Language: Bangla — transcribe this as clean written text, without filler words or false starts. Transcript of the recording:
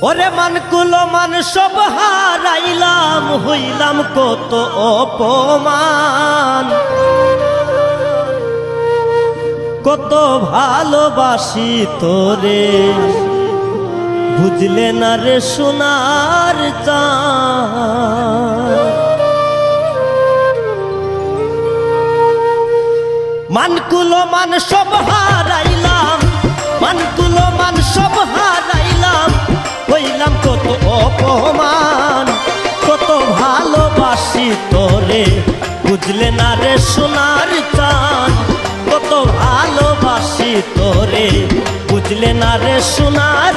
ওরে মানকুলো মান সব হারাইলাম, হইলাম কত অপমান। কত ভালোবাসি তোরে, বুঝলে না রে সোনার চাঁদ। মানকুলো মান সব হারাইলাম, মানকুলো মান সব হারাইলাম, হইলাম কত অপমান। কত ভালোবাসি তোরে, বুঝলে না রে সোনার চাঁদ। কত ভালোবাসি তোরে, বুঝলে না রে সোনার